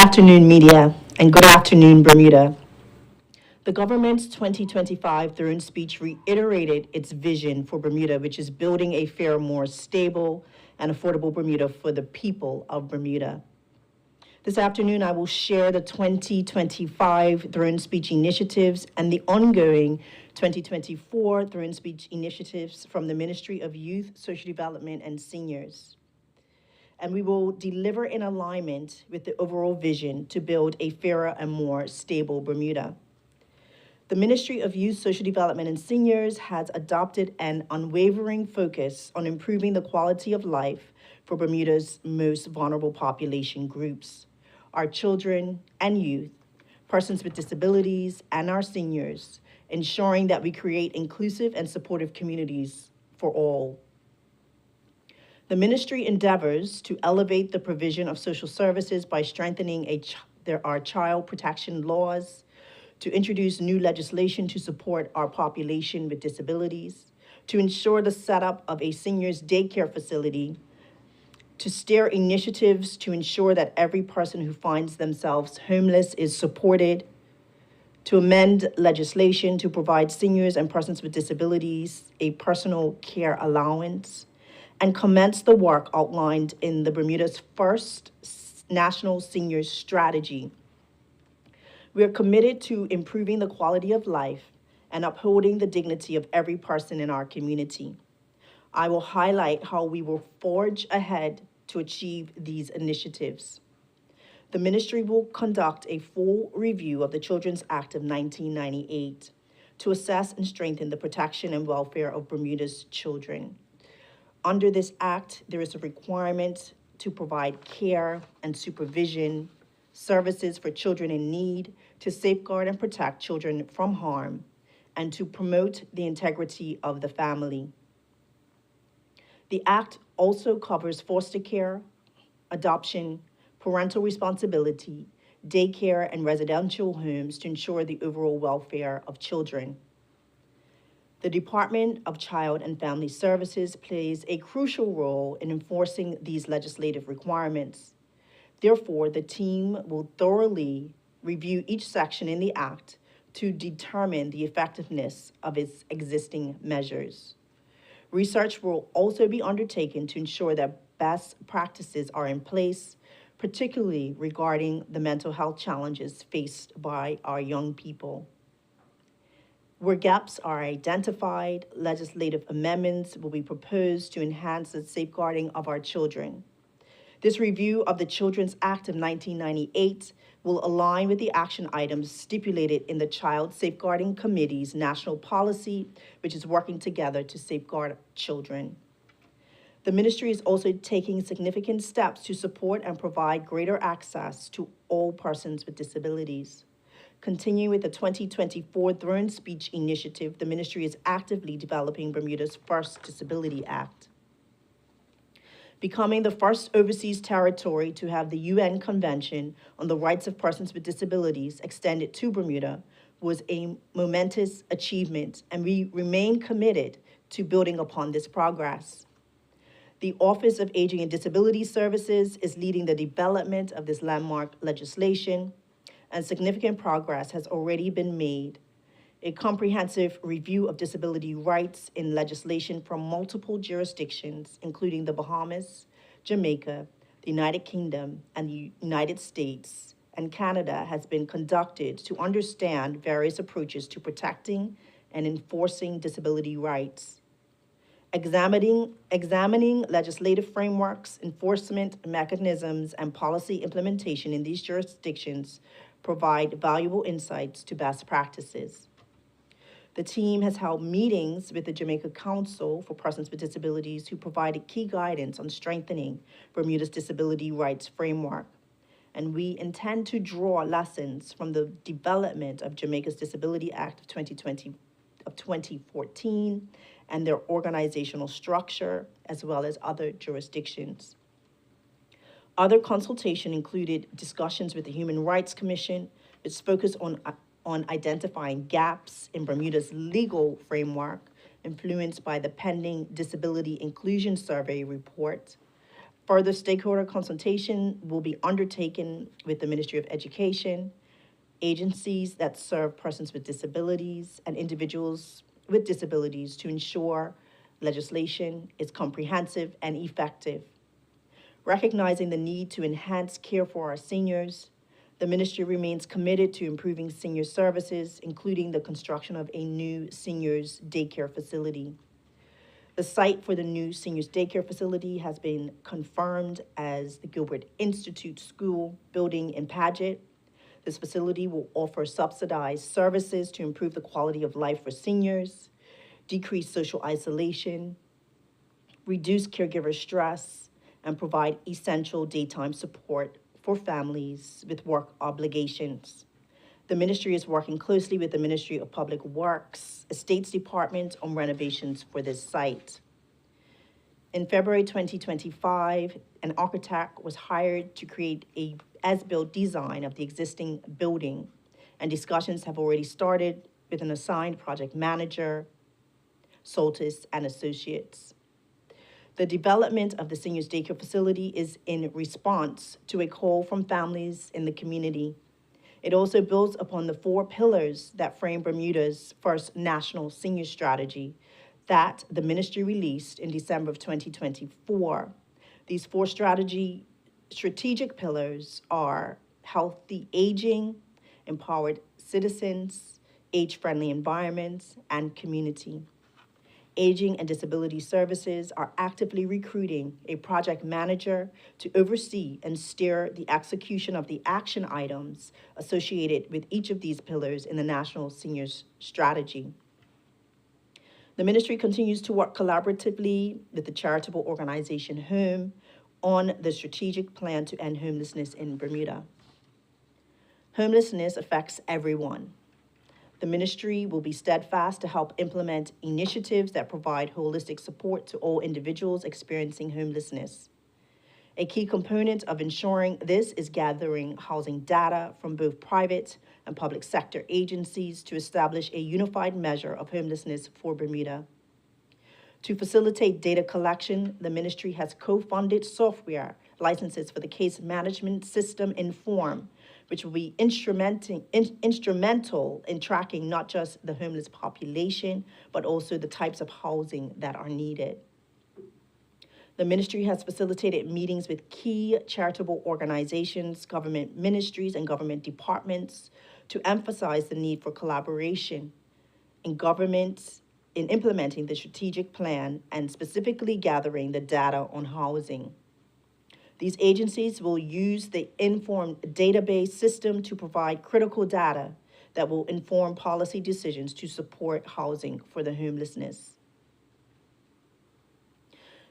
afternoon, media, and good afternoon, Bermuda. The government's 2025 throne speech reiterated its vision for Bermuda, which is building a fairer, more stable, and affordable Bermuda for the people of Bermuda. This afternoon, I will share the 2025 throne speech initiatives and the ongoing 2024 throne speech initiatives from the Ministry of Youth, Social Development, and Seniors. And we will deliver in alignment with the overall vision to build a fairer and more stable Bermuda. The Ministry of Youth, Social Development, and Seniors has adopted an unwavering focus on improving the quality of life for Bermuda's most vulnerable population groups, our children and youth, persons with disabilities, and our seniors, ensuring that we create inclusive and supportive communities for all. The ministry endeavors to elevate the provision of social services by strengthening our child protection laws, to introduce new legislation to support our population with disabilities, to ensure the setup of a seniors daycare facility, to steer initiatives to ensure that every person who finds themselves homeless is supported, to amend legislation to provide seniors and persons with disabilities a personal care allowance, and commence the work outlined in the Bermuda's first National Seniors Strategy. We are committed to improving the quality of life and upholding the dignity of every person in our community. I will highlight how we will forge ahead to achieve these initiatives. The ministry will conduct a full review of the Children's Act of 1998 to assess and strengthen the protection and welfare of Bermuda's children. Under this act, there is a requirement to provide care and supervision, services for children in need, to safeguard and protect children from harm, and to promote the integrity of the family. The act also covers foster care, adoption, parental responsibility, daycare, and residential homes to ensure the overall welfare of children. The Department of Child and Family Services plays a crucial role in enforcing these legislative requirements. Therefore, the team will thoroughly review each section in the Act to determine the effectiveness of its existing measures. Research will also be undertaken to ensure that best practices are in place, particularly regarding the mental health challenges faced by our young people. Where gaps are identified, legislative amendments will be proposed to enhance the safeguarding of our children. This review of the Children's Act of 1998 will align with the action items stipulated in the Child Safeguarding Committee's national policy, which is working together to safeguard children. The ministry is also taking significant steps to support and provide greater access to all persons with disabilities. Continuing with the 2024 Throne Speech Initiative, the ministry is actively developing Bermuda's first Disability Act. Becoming the first overseas territory to have the UN Convention on the Rights of Persons with Disabilities extended to Bermuda was a momentous achievement, and we remain committed to building upon this progress. The Office of Aging and Disability Services is leading the development of this landmark legislation, and significant progress has already been made. A comprehensive review of disability rights in legislation from multiple jurisdictions, including the Bahamas, Jamaica, the United Kingdom, and the United States and Canada, has been conducted to understand various approaches to protecting and enforcing disability rights. Examining legislative frameworks, enforcement mechanisms, and policy implementation in these jurisdictions provide valuable insights to best practices. The team has held meetings with the Jamaica Council for Persons with Disabilities, who provided key guidance on strengthening Bermuda's disability rights framework. And we intend to draw lessons from the development of Jamaica's Disability Act of 2014 and their organizational structure, as well as other jurisdictions. Other consultation included discussions with the Human Rights Commission, which focused on identifying gaps in Bermuda's legal framework, influenced by the pending Disability Inclusion Survey report, Further stakeholder consultation will be undertaken with the Ministry of Education, agencies that serve persons with disabilities, and individuals with disabilities to ensure legislation is comprehensive and effective. Recognizing the need to enhance care for our seniors, the ministry remains committed to improving senior services, including the construction of a new seniors daycare facility. The site for the new seniors daycare facility has been confirmed as the Gilbert Institute School building in Paget. This facility will offer subsidized services to improve the quality of life for seniors, decrease social isolation, reduce caregiver stress, and provide essential daytime support for families with work obligations. The ministry is working closely with the Ministry of Public Works, Estates Department on renovations for this site. In February 2025, an architect was hired to create a as-built design of the existing building, and discussions have already started with an assigned project manager, Soltis and Associates. The development of the seniors daycare facility is in response to a call from families in the community. It also builds upon the 4 pillars that frame Bermuda's first national senior strategy that the ministry released in December of 2024. These 4 strategic pillars are healthy aging, empowered citizens, age-friendly environments, and community. Aging and Disability Services are actively recruiting a project manager to oversee and steer the execution of the action items associated with each of these pillars in the National Seniors Strategy. The ministry continues to work collaboratively with the charitable organization HOME on the strategic plan to end homelessness in Bermuda. Homelessness affects everyone. The ministry will be steadfast to help implement initiatives that provide holistic support to all individuals experiencing homelessness. A key component of ensuring this is gathering housing data from both private and public sector agencies to establish a unified measure of homelessness for Bermuda. To facilitate data collection, the ministry has co-funded software licenses for the case management system Inform, which will be instrumental in tracking not just the homeless population, but also the types of housing that are needed. The ministry has facilitated meetings with key charitable organizations, government ministries, and government departments to emphasize the need for collaboration in government in implementing the strategic plan and specifically gathering the data on housing. These agencies will use the Inform database system to provide critical data that will inform policy decisions to support housing for the homelessness.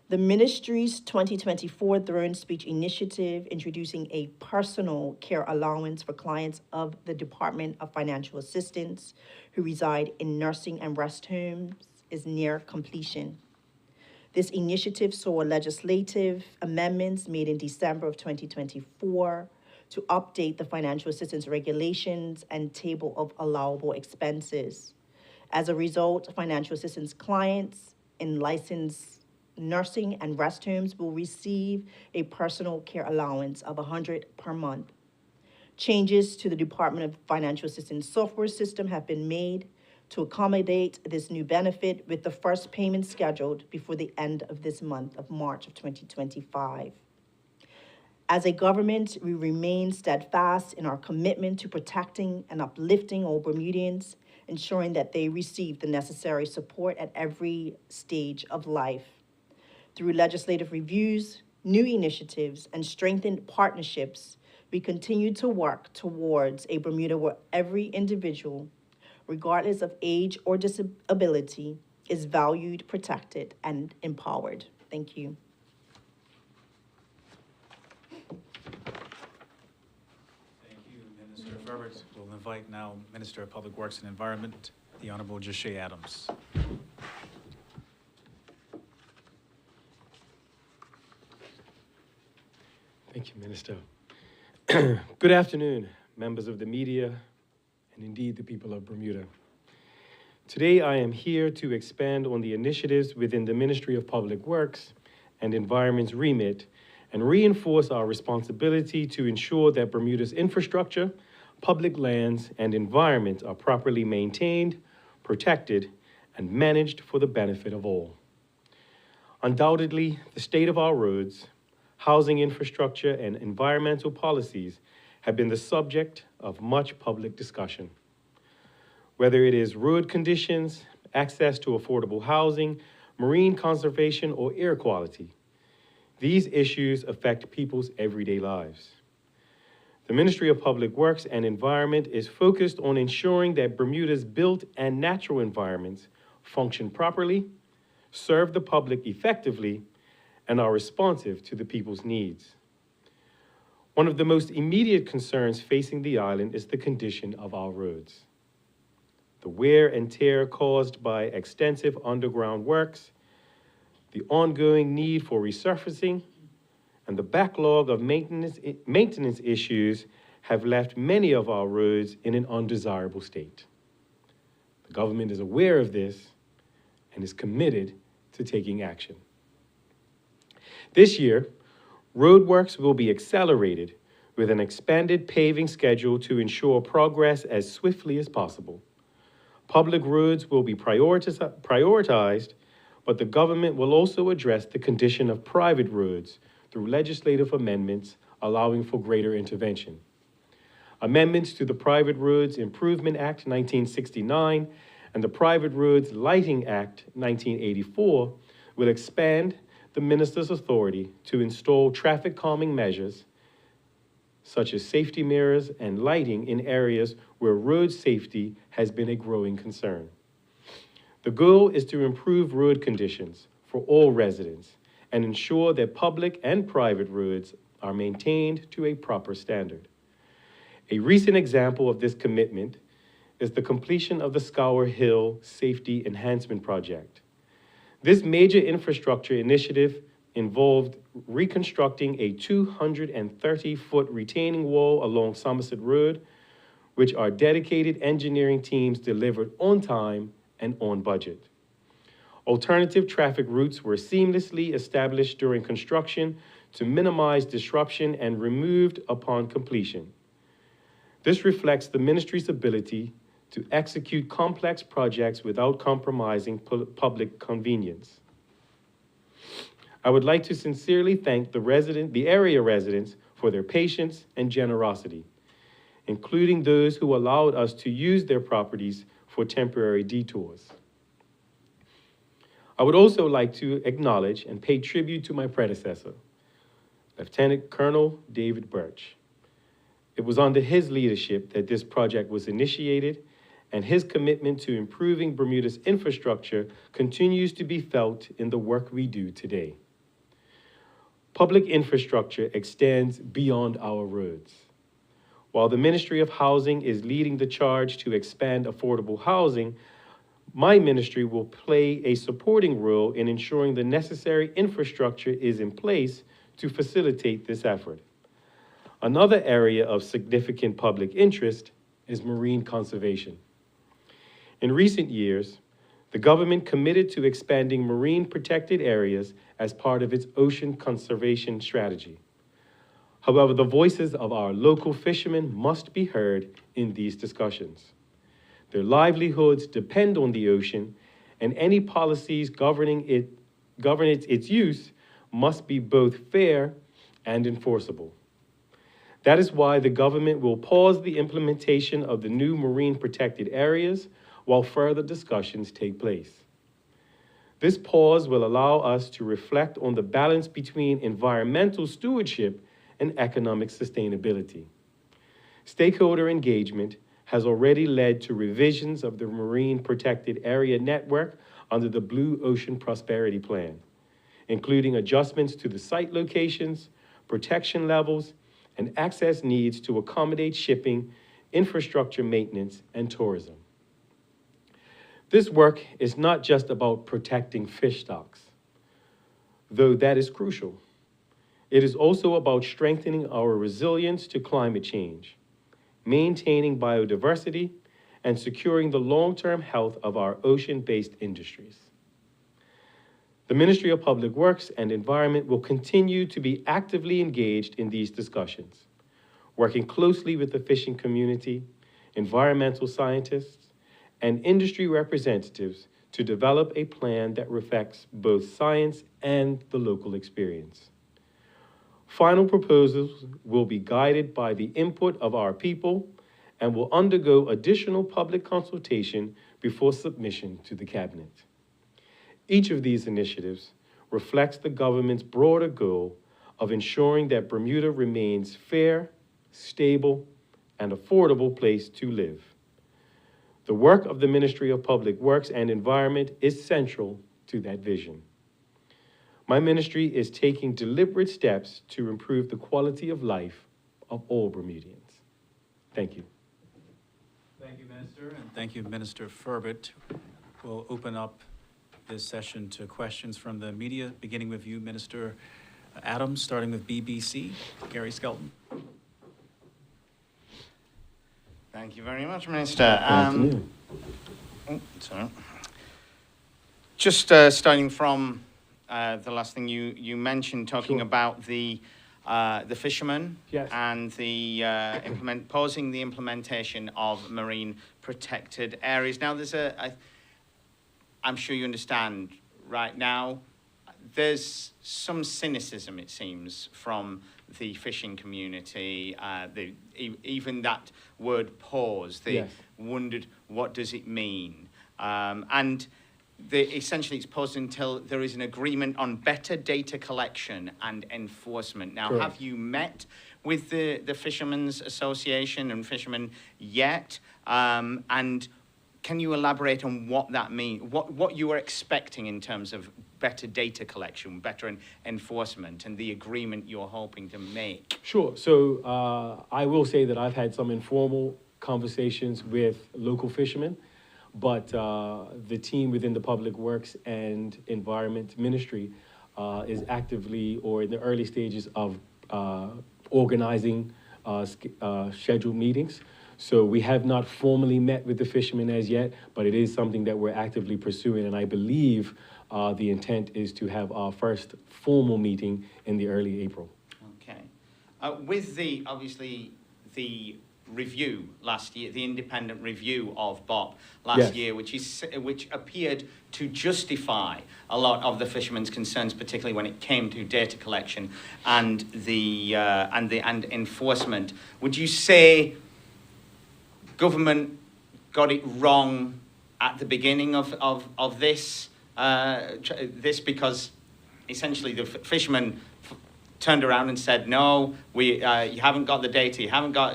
The ministry's 2024 Throne Speech Initiative, introducing a personal care allowance for clients of the Department of Financial Assistance who reside in nursing and rest homes, is near completion. This initiative saw legislative amendments made in December of 2024 to update the financial assistance regulations and table of allowable expenses. As a result, financial assistance clients in licensed nursing and rest homes will receive a personal care allowance of $100 per month. Changes to the Department of Financial Assistance software system have been made to accommodate this new benefit, with the first payment scheduled before the end of this month of March of 2025. As a government, we remain steadfast in our commitment to protecting and uplifting all Bermudians, ensuring that they receive the necessary support at every stage of life. Through legislative reviews, new initiatives, and strengthened partnerships, we continue to work towards a Bermuda where every individual, regardless of age or disability, is valued, protected, and empowered. Thank you. Thank you, Minister Furbert. We'll invite now Minister of Public Works and Environment, the Honorable Jache Adams. Thank you, Minister. Good afternoon, members of the media, and indeed the people of Bermuda. Today, I am here to expand on the initiatives within the Ministry of Public Works and Environment's remit and reinforce our responsibility to ensure that Bermuda's infrastructure, public lands, and environment are properly maintained, protected, and managed for the benefit of all. Undoubtedly, the state of our roads, housing infrastructure, and environmental policies have been the subject of much public discussion. Whether it is road conditions, access to affordable housing, marine conservation, or air quality, these issues affect people's everyday lives. The Ministry of Public Works and Environment is focused on ensuring that Bermuda's built and natural environments function properly, serve the public effectively, and are responsive to the people's needs. One of the most immediate concerns facing the island is the condition of our roads. The wear and tear caused by extensive underground works, the ongoing need for resurfacing, and the backlog of maintenance issues have left many of our roads in an undesirable state. The government is aware of this and is committed to taking action. This year, roadworks will be accelerated with an expanded paving schedule to ensure progress as swiftly as possible. Public roads will be prioritized, but the government will also address the condition of private roads through legislative amendments allowing for greater intervention. Amendments to the Private Roads Improvement Act 1969 and the Private Roads Lighting Act 1984 will expand the minister's authority to install traffic calming measures such as safety mirrors and lighting in areas where road safety has been a growing concern. The goal is to improve road conditions for all residents and ensure that public and private roads are maintained to a proper standard. A recent example of this commitment is the completion of the Scour Hill Safety Enhancement Project. This major infrastructure initiative involved reconstructing a 230-foot retaining wall along Somerset Road, which our dedicated engineering teams delivered on time and on budget. Alternative traffic routes were seamlessly established during construction to minimize disruption and removed upon completion. This reflects the ministry's ability to execute complex projects without compromising public convenience. I would like to sincerely thank the area residents for their patience and generosity, including those who allowed us to use their properties for temporary detours. I would also like to acknowledge and pay tribute to my predecessor, Lieutenant Colonel David Birch. It was under his leadership that this project was initiated, and his commitment to improving Bermuda's infrastructure continues to be felt in the work we do today. Public infrastructure extends beyond our roads. While the Ministry of Housing is leading the charge to expand affordable housing, my ministry will play a supporting role in ensuring the necessary infrastructure is in place to facilitate this effort. Another area of significant public interest is marine conservation. In recent years, the government committed to expanding marine protected areas as part of its ocean conservation strategy. However, the voices of our local fishermen must be heard in these discussions. Their livelihoods depend on the ocean, and any policies governing its use must be both fair and enforceable. That is why the government will pause the implementation of the new marine protected areas while further discussions take place. This pause will allow us to reflect on the balance between environmental stewardship and economic sustainability. Stakeholder engagement has already led to revisions of the Marine Protected Area Network under the Blue Ocean Prosperity Plan, including adjustments to the site locations, protection levels, and access needs to accommodate shipping, infrastructure maintenance, and tourism. This work is not just about protecting fish stocks, though that is crucial. It is also about strengthening our resilience to climate change, maintaining biodiversity, and securing the long-term health of our ocean-based industries. The Ministry of Public Works and Environment will continue to be actively engaged in these discussions, working closely with the fishing community, environmental scientists, and industry representatives to develop a plan that reflects both science and the local experience. Final proposals will be guided by the input of our people and will undergo additional public consultation before submission to the Cabinet. Each of these initiatives reflects the government's broader goal of ensuring that Bermuda remains fair, stable, and affordable place to live. The work of the Ministry of Public Works and Environment is central to that vision. My ministry is taking deliberate steps to improve the quality of life of all Bermudians. Thank you. Thank you, Minister, and thank you, Minister Furbert. We'll open up this session to questions from the media, beginning with you, Minister Adams, starting with BBC. Gary Skelton. Thank you very much, Minister. Sorry. Just starting from the last thing you mentioned, talking about the fishermen, yes, and the posing the implementation of marine protected areas. Now, there's I'm sure you understand right now, there's some cynicism, it seems, from the fishing community. Even that word pause, they yes, wondered, what does it mean? And essentially it's paused until there is an agreement on better data collection and enforcement. Now, correct, have you met with the Fishermen's Association and fishermen yet? And can you elaborate on what that means, what you are expecting in terms of better data collection, better enforcement, and the agreement you're hoping to make? Sure. So I will say that I've had some informal conversations with local fishermen, but the team within the Public Works and Environment Ministry is actively or in the early stages of organizing scheduled meetings. So we have not formally met with the fishermen as yet, but it is something that we're actively pursuing, and I believe the intent is to have our first formal meeting in the early April. Okay. With obviously the review last year, the independent review of BOP last yes, year, which appeared to justify a lot of the fishermen's concerns, particularly when it came to data collection and and enforcement. Would you say government got it wrong at the beginning of this? This because essentially the fishermen turned around and said, no, you haven't got the data,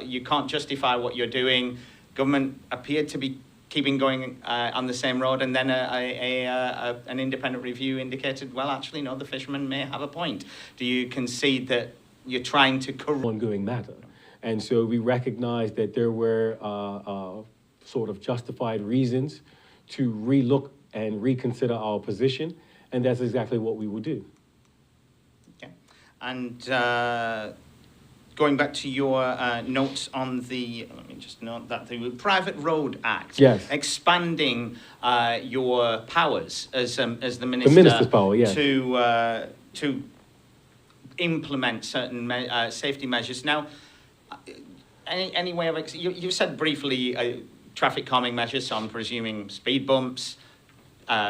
you can't justify what you're doing. Government appeared to be keeping going on the same road, and then an independent review indicated, well, actually, no, the fishermen may have a point. Do you concede that you're trying to correct? Ongoing matter. And so we recognized that there were sort of justified reasons to relook and reconsider our position, and that's exactly what we will do. Okay. And going back to your notes on let me just note that the Private Road Act, yes, expanding your powers as the minister, the minister's power, yes, to implement certain safety measures. Now, any way of you said briefly traffic calming measures, so I'm presuming speed bumps,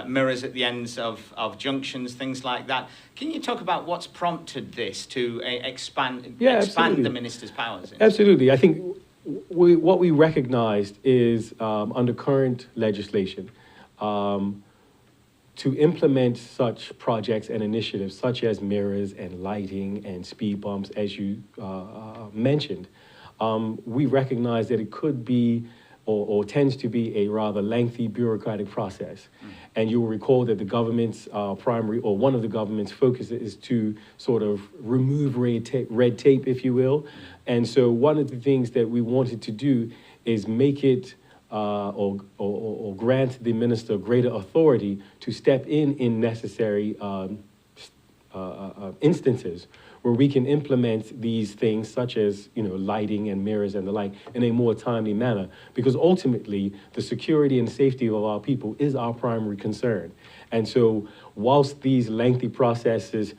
mirrors at the ends of junctions, things like that. Can you talk about what's prompted this to expand the minister's powers? Absolutely. I think what we recognized is under current legislation, to implement such projects and initiatives such as mirrors and lighting and speed bumps, as you mentioned, we recognize that it could be or tends to be a rather lengthy bureaucratic process. And you'll recall that the government's one of the government's focuses is to sort of remove red tape, if you will. And so one of the things that we wanted to do is make it or grant the minister greater authority to step in necessary instances where we can implement these things such as, lighting and mirrors and the like in a more timely manner, because ultimately the security and safety of our people is our primary concern. And so whilst these lengthy processes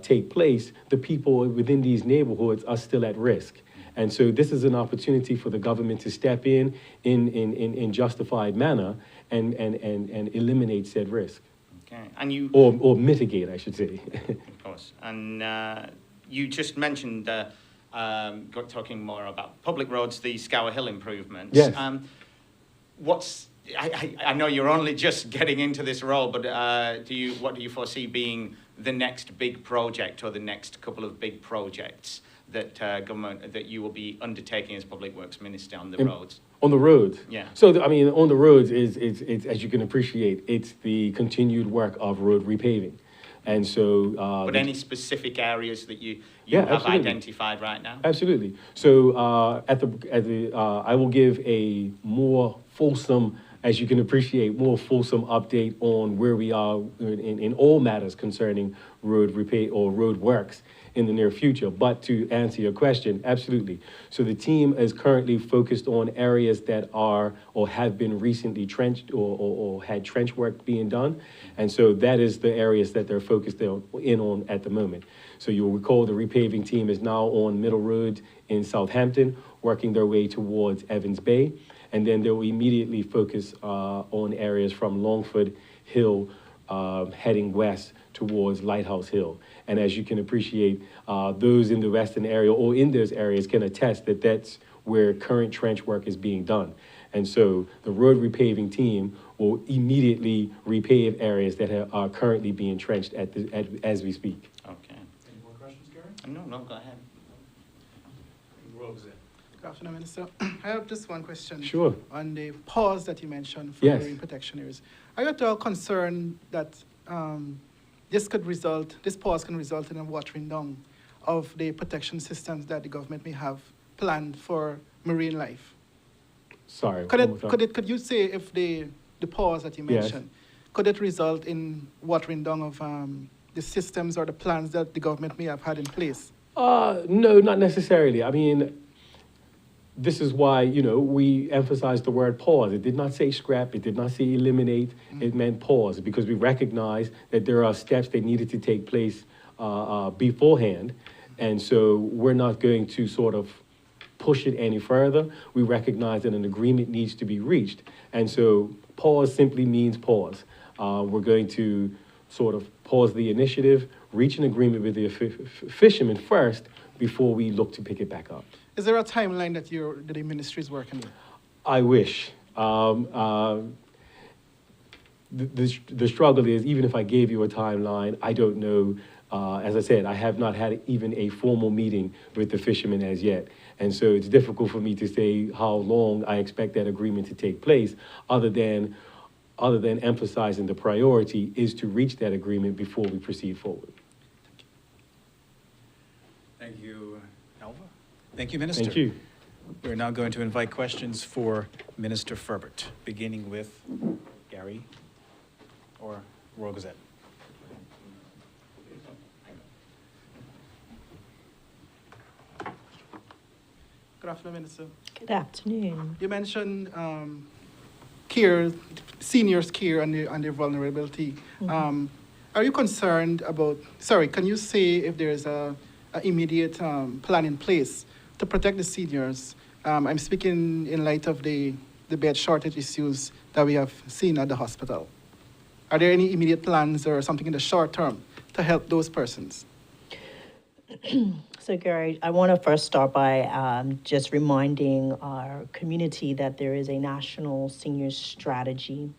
take place, the people within these neighborhoods are still at risk. And so this is an opportunity for the government to step in justified manner and eliminate said risk. Okay, and you... Or mitigate, I should say. Of course. And you just mentioned, talking more about public roads, the Scour Hill improvements. Yes. I know you're only just getting into this role, but what do you foresee being the next big project or the next couple of big projects that that you will be undertaking as Public Works Minister on the roads? On the roads? Yeah. So, on the roads it's as you can appreciate, it's the continued work of road repaving. And so... but any specific areas that you have absolutely. identified right now? Absolutely. So I will give a more fulsome, as you can appreciate, more fulsome update on where we are in all matters concerning road repair or road works in the near future. But to answer your question, absolutely. So the team is currently focused on areas that are or have been recently trenched or had trench work being done. And so that is the areas that they're focused on at the moment. So you'll recall the repaving team is now on Middle Road in Southampton, working their way towards Evans Bay. And then they'll immediately focus on areas from Longford Hill heading west towards Lighthouse Hill. And as you can appreciate, those in the western area or in those areas can attest that that's where current trench work is being done. And so the road repaving team will immediately repave areas that are currently being trenched as we speak. Okay. Any more questions, Gary? No, go ahead. Roseanne. Good afternoon, Minister. I have just one question. Sure. On the pause that you mentioned for Yes. marine protection areas. Are you at all concerned that this pause can result in a watering down of the protection systems that the government may have planned for marine life? Sorry. Could you say if the pause that you Yes. mentioned, could it result in watering down of the systems or the plans that the government may have had in place? No, not necessarily. This is why, we emphasize the word pause. It did not say scrap. It did not say eliminate. It meant pause, because we recognize that there are steps that needed to take place beforehand. And so we're not going to sort of push it any further. We recognize that an agreement needs to be reached. And so pause simply means pause. We're going to sort of pause the initiative, reach an agreement with the fishermen first before we look to pick it back up. Is there a timeline that the ministry is working with? I wish. The struggle is, even if I gave you a timeline, I don't know. As I said, I have not had even a formal meeting with the fishermen as yet. And so it's difficult for me to say how long I expect that agreement to take place, other than emphasizing the priority is to reach that agreement before we proceed forward. Thank you, Alva. Thank you, Minister. Thank you. We're now going to invite questions for Minister Furbert, beginning with Gary or Royal Gazette. Good afternoon, Minister. Good afternoon. You mentioned seniors' care and their vulnerability. Mm-hmm. Are you concerned about, can you say if there is an immediate plan in place to protect the seniors? I'm speaking in light of the bed shortage issues that we have seen at the hospital. Are there any immediate plans or something in the short term to help those persons? So, Gary, I want to first start by just reminding our community that there is a national senior strategy.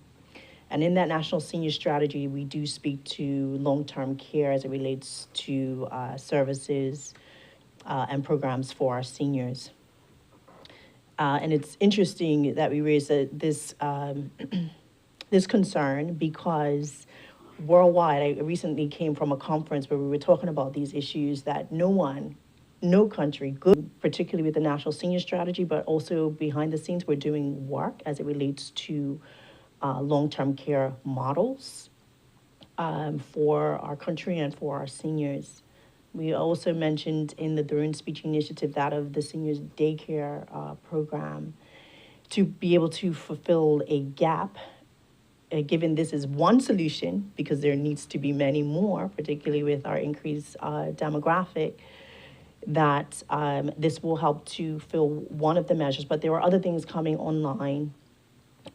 And in that national senior strategy, we do speak to long-term care as it relates to services and programs for our seniors. And it's interesting that we raise this concern because worldwide, I recently came from a conference where we were talking about these issues that no country, good, particularly with the national senior strategy, but also behind the scenes, we're doing work as it relates to long-term care models for our country and for our seniors. We also mentioned in the Through Speech Initiative that of the seniors daycare program to be able to fulfill a gap, given this is one solution, because there needs to be many more, particularly with our increased demographic, that this will help to fill one of the measures. But there are other things coming online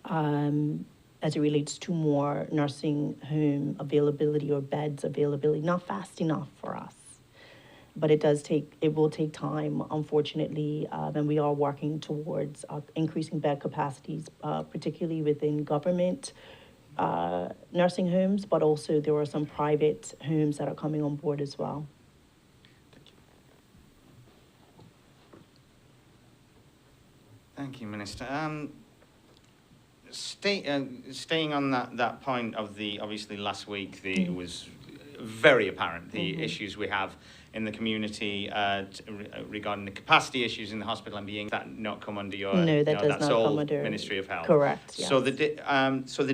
as it relates to more nursing home availability or beds availability, not fast enough for us. But it will take time, unfortunately, and we are working towards increasing bed capacities, particularly within government nursing homes, but also there are some private homes that are coming on board as well. Thank you, Minister. Staying on that point of obviously last week, it was very apparent the issues we have in the community regarding the capacity issues in the hospital and being that not come under your... No, that does that's not all come under... Ministry of Health. Correct, yes. So the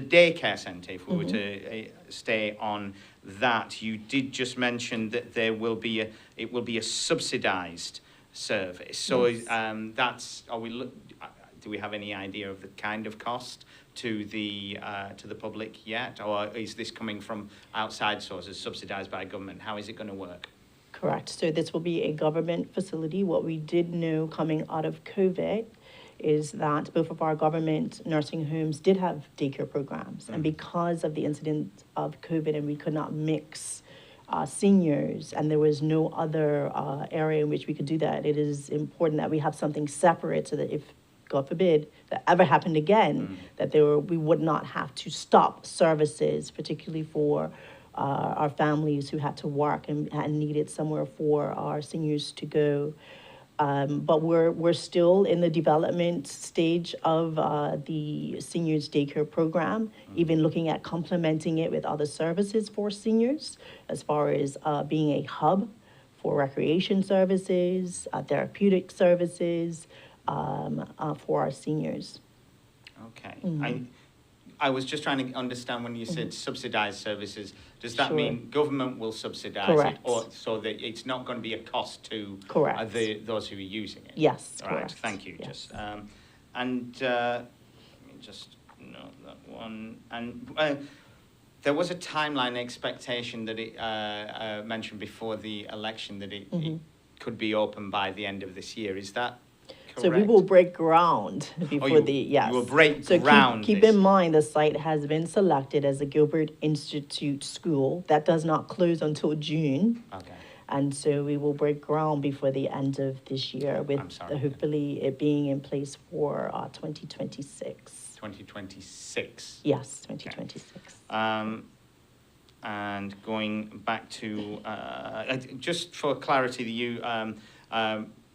daycare centre, if we were to stay on that, you did just mention that it will be a subsidised service. So yes. Do we have any idea of the kind of cost to the public yet, or is this coming from outside sources, subsidised by government? How is it going to work? Correct. So this will be a government facility. What we did know coming out of COVID is that both of our government nursing homes did have daycare programs. And because of the incident of COVID and we could not mix seniors and there was no other area in which we could do that, it is important that we have something separate so that if, God forbid, that ever happened again, that we would not have to stop services, particularly for our families who had to work and needed somewhere for our seniors to go. But we're still in the development stage of the seniors daycare program, even looking at complementing it with other services for seniors, as far as being a hub for recreation services, therapeutic services for our seniors. Okay. I was just trying to understand when you said subsidised services, does that mean government will subsidise it, or so that it's not going to be a cost to those who are using it? Yes, All right, correct. thank you. Yes. Let me just note that one. And there was a timeline expectation that it mentioned before the election that it could be open by the end of this year. Is that correct? So we will break ground before yes. You will break so ground. Keep in mind the site has been selected as a Gilbert Institute school. That does not close until June. Okay. And so we will break ground before the end of this year with hopefully it being in place for 2026. 2026? Yes, 2026. Okay. And going back to, just for clarity, you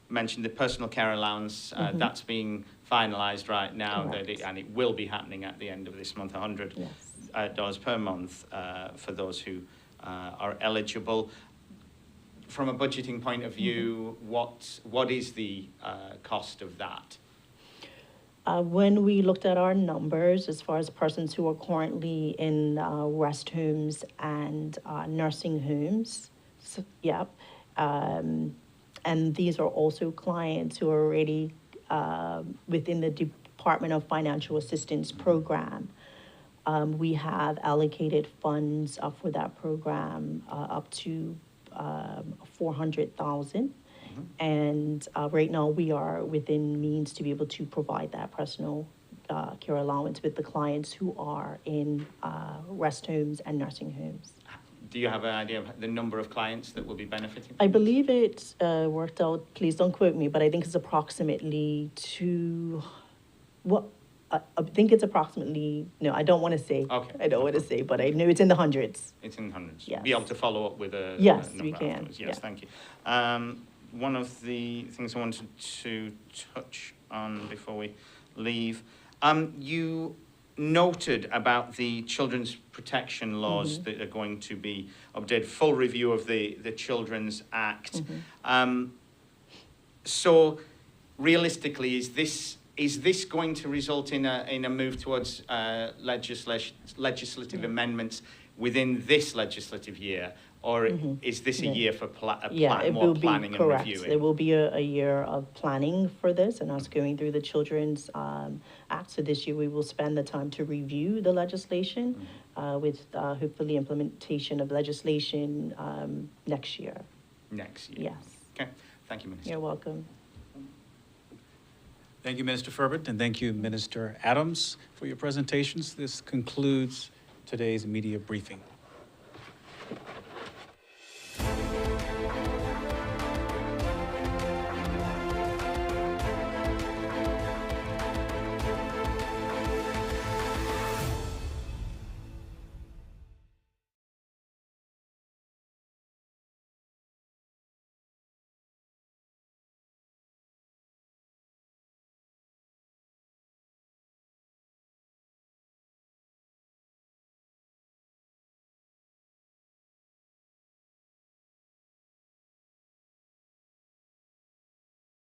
mentioned the personal care allowance. That's being finalised right now, and it will be happening at the end of this month, $100 per month for those who are eligible. From a budgeting point of view, what is the cost of that? When we looked at our numbers, as far as persons who are currently in rest homes and nursing homes, and these are also clients who are already within the Department of Financial Assistance program. We have allocated funds for that program up to $400,000. And right now we are within means to be able to provide that personal care allowance with the clients who are in rest homes and nursing homes. Do you have an idea of the number of clients that will be benefiting? I believe it worked out, please don't quote me, but I think it's approximately I think it's approximately, no, I don't want to say. Okay. I don't want to say, but I know it's in the hundreds. It's in the hundreds. Yes. Be able to follow up with a yes, number we can. Afterwards. Yes, thank you. One of the things I wanted to touch on before we leave, you noted about the children's protection laws that are going to be updated, full review of the Children's Act. So realistically, is this going to result in a move towards legislative amendments within this legislative year, or is this a Yeah. year for Yeah, it more will be planning and correct. reviewing? There will be a year of planning for this and us going through the Children's Act. So this year we will spend the time to review the legislation with hopefully implementation of legislation next year. Next year. Yes. Okay, thank you, Minister. You're welcome. Thank you, Minister Furbert, and thank you, Minister Adams, for your presentations. This concludes today's media briefing.